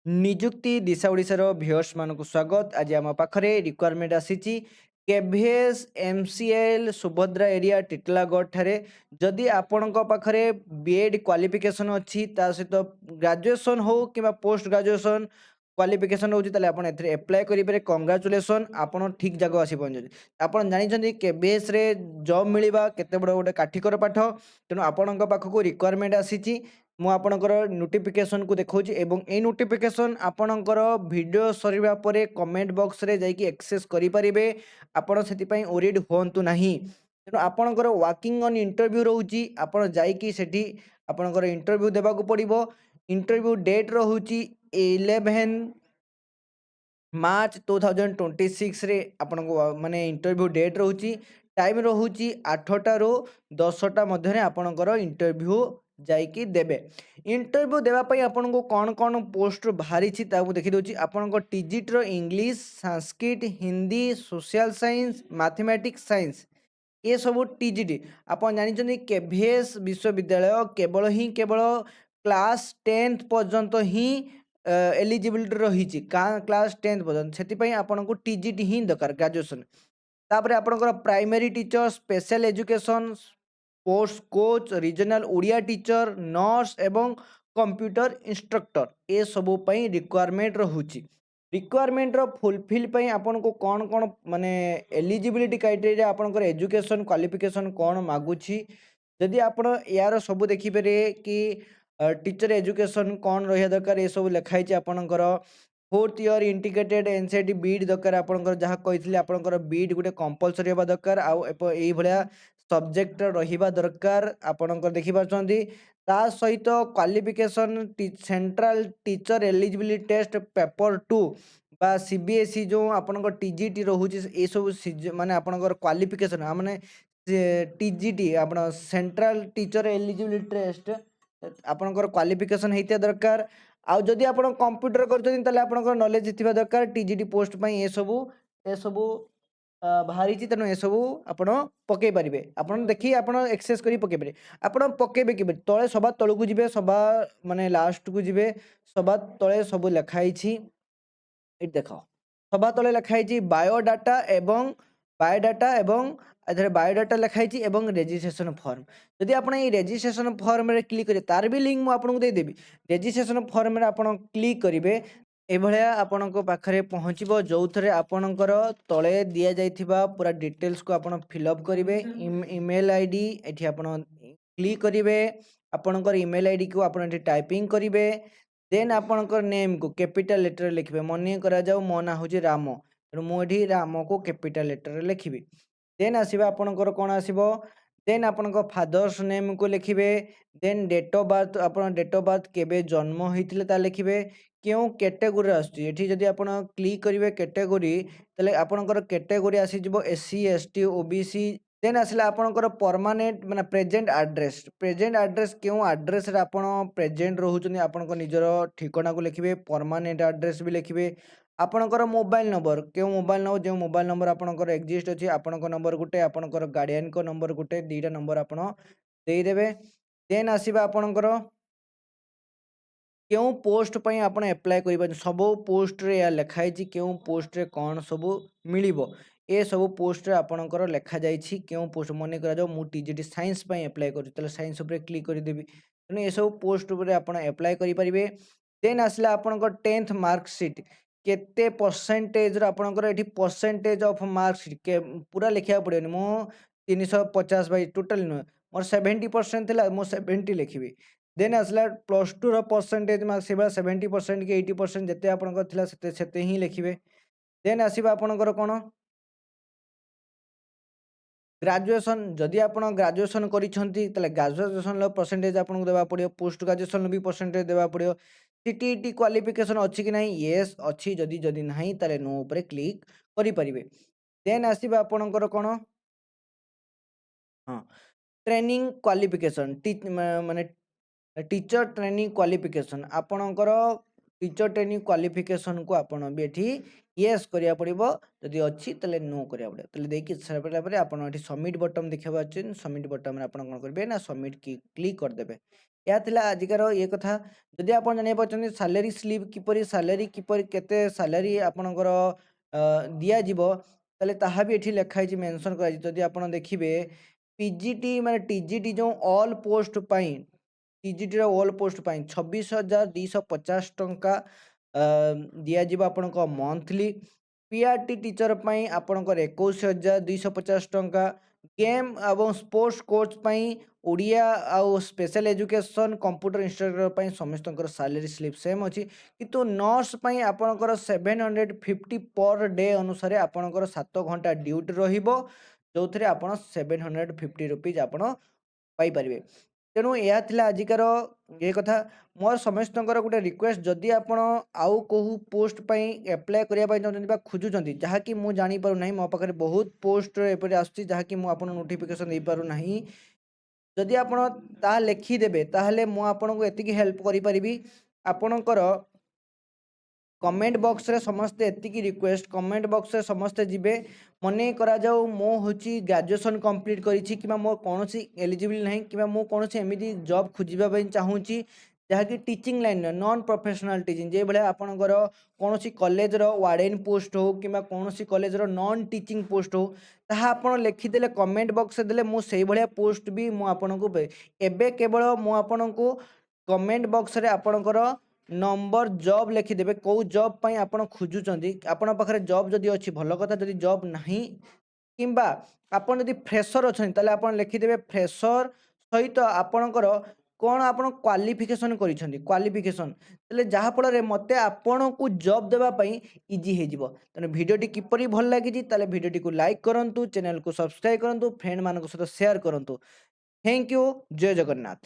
निजुक्ति दिशा ओडिशार व्यूअर्स मानक स्वागत। आज आम पाखरे रिक्वायरमेंट आसीची KVS MCL Subhadra area Titlagarh ठारे जदि आपणक पाखरे बीएड क्वालिफिकेशन अच्छी ता सहित ग्रेजुएशन हो कि पोस्ट ग्रेजुएशन क्वालिफिकेशन होची ताले आपण एथरे अप्लाई करि पारे। कांग्रेचुलेशन, आपण ठीक जगह आसी पहुंचि। आपण जानिछन्ती केभीएस रे जॉब मिलिबा केते बड़ गोटे काठिकर पाठ, तेणु आपणक पाखकु रिक्वायरमेंट आसीची। मु आपणकर नोटिफिकेशन को देखौछि एवं ए नोटिफिकेशन आपणकर वीडियो सरीबा परे कमेंट बॉक्स रे जाइकि एक्सेस करि परिबे। आपण सेति पई ओरिड होंतु नाही, तेणु आपणकर वर्किंग ऑन इंटरव्यू रहउछि। आपण जाइकि सेठी आपणकर इंटरव्यू देबाकू पड़िबो। इंटरव्यू डेट रहउछि 11 मार्च 2026 रे आपणको माने इंटरव्यू डेट रहउछि। टाइम रहउछि 8टा रो 10टा मध्यरे आपणकर इंटरव्यू जाइकि देबे। इंटरव्यू देबा पई आपनको कोन कोन पोस्ट बाहरी छि ताकू देखि दोछि। आपनको टीजीटी रो English, Sanskrit, Hindi, social science, mathematics science ये सब टीजीटी। आपण जानि छथि केभीएस विश्वविद्यालय केवल क्लास 10th पर्यंत ही एलिजिबिलिटी रही क्लास 10th पर्यंत। सेति पई आपनको टीजीटी ही दरकार ग्रेजुएशन। तापरे आपनकर primary teacher, special education, sports coach, regional Odia teacher, nurse एवं कंप्यूटर इंस्ट्रक्टर ए सबु पई रिक्वायरमेंट रहउची। रिक्वायरमेंट रो फुलफिल पई आपनको कोन कोन माने एलिजिबिलिटी क्राइटेरिया आपनकर एजुकेशन क्वालिफिकेशन कोन मागुची। जदि आपण यार सब देखि पारे कि टीचर एजुकेशन कोन रहिया दरकार ए सब लिखाई छि। आपनकर 4th year integrated NCERT Beed दरकार। आपनकर जहाँ कहिथिले आपनकर बीड गुटे कंपलसरी हेबा दरकार। आउ एई भलिया सब्जेक्ट रहिबा दरकार। आपनकर देखि पाछन्ती ता सहित qualification central teacher eligibility test paper 2 बा सीबीएसई जो आपनकर टीजीटी रहउछि ए सब माने आपनकर क्वालिफिकेशन माने टीजीटी आपण सेंट्रल टीचर एलिजिबिलिटी टेस्ट आपनकर क्वालिफिकेशन हेतिया दरकार। आउ जदि आपण कंप्यूटर करछथि तले आपनकर नॉलेज थिबा दरकार। टीजीटी पोस्ट पई ए सबु बाहरी छि, तेणु ए सबु आपण पके पारिबे। आपण देखि आपण एक्सेस करी पके पारे। आपण पकेबे कि तळे सभा तळकु जिबे, सभा माने लास्ट को जिबे, सभा तळे सबु लिखाई छि। ए देखो सभा तळे लिखाई छि बायोडाटा एवं एथरे बायोडाटा लिखाई छि एवं रजिस्ट्रेशन फॉर्म। जदि आपण ए रजिस्ट्रेशन फॉर्म रे क्लिक करे तार भी लिंक मु आपनको दे देबी। रजिस्ट्रेशन फॉर्म रे आपण क्लिक करिवे एभलिया आपनको पाखरे पहुँचबो, जो थरे आपणकर तले दिया जाइथिबा पूरा डिटेल्स को आपण फिलअप करिवे। ईमेल आईडी एठी आपण क्लिक करिवे। आपणकर ईमेल आईडी को आपण एठी टाइपिंग करिवे। देन आपणकर नेम को कैपिटल लेटर लिखिबे। मने करा जाऊ मो ना होची राम, तेणु मु एठी राम को कैपिटल लेटर रे लिखिबी। देन आसीबा आपणकर कोन आसीबो, देन आपणकर फादर्स नेम को लिखिबे। देन डेट ऑफ बर्थ, आपण डेट ऑफ बर्थ केबे जन्म होइतिले ता लिखिबे। क्यों कैटेगोरी आछि एठी जदि आपण क्लिक करिवे कैटेगोरी तले आपणकर कैटेगोरी आसी जिवो एससी एसटी ओबीसी। देन आसिला आपणकर परमानेंट माने प्रेजेंट एड्रेस क्यों एड्रेस रे आपण प्रेजेंट रहउछनी आपणकर निजर ठिकाना को लिखिबे। परमानेंट एड्रेस भी लिखिबे। आपणकर मोबाइल नंबर क्यों मोबाइल नंबर जो मोबाइल नंबर आपणकर एक्जिस्ट अछि आपणकर नंबर गुटे आपणकर गार्डियन को नंबर गुटे दीटा नंबर आपण देई देबे। देन आसीबा आपणकर क्यों पोस्ट पई आपण अप्लाई करिबा। सब पोस्ट रे या लिखाई छि क्यों पोस्ट रे कोन सब मिलिबो। ए सब पोस्ट रे आपणकर लिखा जाई छि क्यों पोस्ट। मने करा जो मु टीजीटी साइंस पई अप्लाई करू तले साइंस ऊपर क्लिक करि देबी। तने ए सब पोस्ट ऊपर आपण अप्लाई करि परिबे। देन आसला आपणकर 10th मार्कशीट केते परसेंटेज रे आपणकर एठी परसेंटेज ऑफ मार्कशीट के पूरा लिखिया पड़ेनी। मो 350 बाई टोटल न मोर 70% थिला मो 70 लिखिबी। देन आसला प्लस 2 रो परसेंटेज मार्क्स 70% कि 80% जते आपनकर थिला सेते ही लिखिबे। देन आसीबा आपनकर कोन ग्रेजुएशन। जदि आपण ग्रेजुएशन करिसंती तले ग्रेजुएशन लो परसेंटेज आपनको देबा पड़ियो। पोस्ट ग्रेजुएशन लो भी परसेंटेज देबा पड़ियो। सीटीईटी क्वालिफिकेशन अछि कि नहीं, यस अछि। जदि नहीं तले नो ऊपर क्लिक करि परिबे। देन आसीबा आपनकर कोन हां ट्रेनिंग क्वालिफिकेशन माने टीचर ट्रेनिंग क्वालिफिकेशन। आपणकर टीचर ट्रेनिंग क्वालिफिकेशन को आपण भी एठी यस करिया पड़िबो। जदि अछि तले नो करिया पड़िबो। तले देखि सरपला परे आपण एठी सबमिट बटन देखिबा अछि। सबमिट बटन रे आपण कोन करबे ना सबमिट की क्लिक कर देबे। ଏହା ଥିଲା ଆଜିକାର ଇଏ କଥା। ଯଦି ଆପଣ ଜାଣିବାକୁ ଚାହୁଁଛନ୍ତି ସାଲାରୀ ସ୍ଲିପ୍ କିପରି କେତେ ସାଲାରୀ ଆପଣଙ୍କର ଦିଆଯିବ, ତାହେଲେ ତାହା ବି ଏଠି ଲେଖା ହେଇଛି, ମେନସନ୍ କରାଯାଇଛି। ଯଦି ଆପଣ ଦେଖିବେ ପିଜିଟି ମାନେ ଟିଜିଟି ଯେଉଁ ଅଲ୍ ପୋଷ୍ଟ ପାଇଁ, ଟିଜିଟିର ଅଲ୍ ପୋଷ୍ଟ ପାଇଁ 26,250 ଟଙ୍କା ଦିଆଯିବ ଆପଣଙ୍କ ମନ୍ଥଲି। ପିଆରଟି ଟିଚର ପାଇଁ ଆପଣଙ୍କର 21,250 ଟଙ୍କା। गेम और स्पोर्ट्स कोच ପାଇଁ ଓଡ଼ିଆ ଆଉ ସ୍ପେଶାଲ ଏଜୁକେସନ୍ କମ୍ପ୍ୟୁଟର ଇନଷ୍ଟ୍ରକ୍ଟର ପାଇଁ ସମସ୍ତଙ୍କର ସାଲାରୀ ସ୍ଲିପ୍ ସେମ୍ ଅଛି, କିନ୍ତୁ ନର୍ସ ପାଇଁ ଆପଣଙ୍କର 750 ପର୍ ଡେ ଅନୁସାରେ ଆପଣଙ୍କର 7 ଘଣ୍ଟା ଡ୍ୟୁଟି ରହିବ, ଯେଉଁଥିରେ ଆପଣ 750 ରୁପିଜ୍ ଆପଣ ପାଇପାରିବେ। ତେଣୁ ଏହା ଥିଲା ଆଜିକାର ଏ କଥା। ମୋର ସମସ୍ତଙ୍କର ଗୋଟେ ରିକ୍ୱେଷ୍ଟ, ଯଦି ଆପଣ ଆଉ କେଉଁ ପୋଷ୍ଟ ପାଇଁ ଆପ୍ଲାଏ କରିବା ପାଇଁ ଚାହୁଁଛନ୍ତି ବା ଖୋଜୁଛନ୍ତି, ଯାହାକି ମୁଁ ଜାଣିପାରୁନାହିଁ, ମୋ ପାଖରେ ବହୁତ ପୋଷ୍ଟ ଏପରି ଆସୁଛି ଯାହାକି ମୁଁ ଆପଣଙ୍କୁ ନୋଟିଫିକେସନ୍ ଦେଇପାରୁନାହିଁ, ଯଦି ଆପଣ ତାହା ଲେଖିଦେବେ ତାହେଲେ ମୁଁ ଆପଣଙ୍କୁ ଏତିକି ହେଲ୍ପ କରିପାରିବି। ଆପଣଙ୍କର କମେଣ୍ଟ ବକ୍ସରେ ସମସ୍ତେ ଏତିକି ରିକ୍ୱେଷ୍ଟ, କମେଣ୍ଟ ବକ୍ସରେ ସମସ୍ତେ ଯିବେ, ମନେ କରାଯାଉ ମୁଁ ହେଉଛି ଗ୍ରାଜୁଏସନ୍ କମ୍ପ୍ଲିଟ୍ କରିଛି କିମ୍ବା ମୋର କୌଣସି ଏଲିଜିବଲ୍ ନାହିଁ କିମ୍ବା ମୁଁ କୌଣସି ଏମିତି ଜବ୍ ଖୋଜିବା ପାଇଁ ଚାହୁଁଛି ଯାହାକି ଟିଚିଂ ଲାଇନ୍ର ନନ୍ ପ୍ରଫେସନାଲ୍ ଟିଚିଂ, ଯେଭଳିଆ ଆପଣଙ୍କର କୌଣସି କଲେଜର ୱାର୍ଡେନ୍ ପୋଷ୍ଟ ହେଉ କିମ୍ବା କୌଣସି କଲେଜର ନନ୍ ଟିଚିଂ ପୋଷ୍ଟ ହେଉ, ତାହା ଆପଣ ଲେଖିଦେଲେ କମେଣ୍ଟ ବକ୍ସରେ ଦେଲେ ମୁଁ ସେଇଭଳିଆ ପୋଷ୍ଟ ବି ମୁଁ ଆପଣଙ୍କୁ ଏବେ କେବଳ ମୁଁ ଆପଣଙ୍କୁ କମେଣ୍ଟ ବକ୍ସରେ ଆପଣଙ୍କର ନମ୍ବର ଜବ୍ ଲେଖିଦେବେ, କେଉଁ ଜବ୍ ପାଇଁ ଆପଣ ଖୋଜୁଛନ୍ତି। ଆପଣଙ୍କ ପାଖରେ ଜବ୍ ଯଦି ଅଛି ଭଲ କଥା, ଯଦି ଜବ୍ ନାହିଁ କିମ୍ବା ଆପଣ ଯଦି ଫ୍ରେସର୍ ଅଛନ୍ତି ତାହେଲେ ଆପଣ ଲେଖିଦେବେ ଫ୍ରେସର୍ ସହିତ ଆପଣଙ୍କର କ'ଣ ଆପଣ କ୍ୱାଲିଫିକେସନ୍ କରିଛନ୍ତି, କ୍ୱାଲିଫିକେସନ୍ ତାହେଲେ ଯାହାଫଳରେ ମୋତେ ଆପଣଙ୍କୁ ଜବ୍ ଦେବା ପାଇଁ ଇଜି ହେଇଯିବ। ତେଣୁ ଭିଡ଼ିଓଟି କିପରି ଭଲ ଲାଗିଛି, ତାହେଲେ ଭିଡ଼ିଓଟିକୁ ଲାଇକ୍ କରନ୍ତୁ, ଚ୍ୟାନେଲକୁ ସବସ୍କ୍ରାଇବ୍ କରନ୍ତୁ, ଫ୍ରେଣ୍ଡମାନଙ୍କ ସହିତ ସେୟାର କରନ୍ତୁ। Thank you. ଜୟ ଜଗନ୍ନାଥ।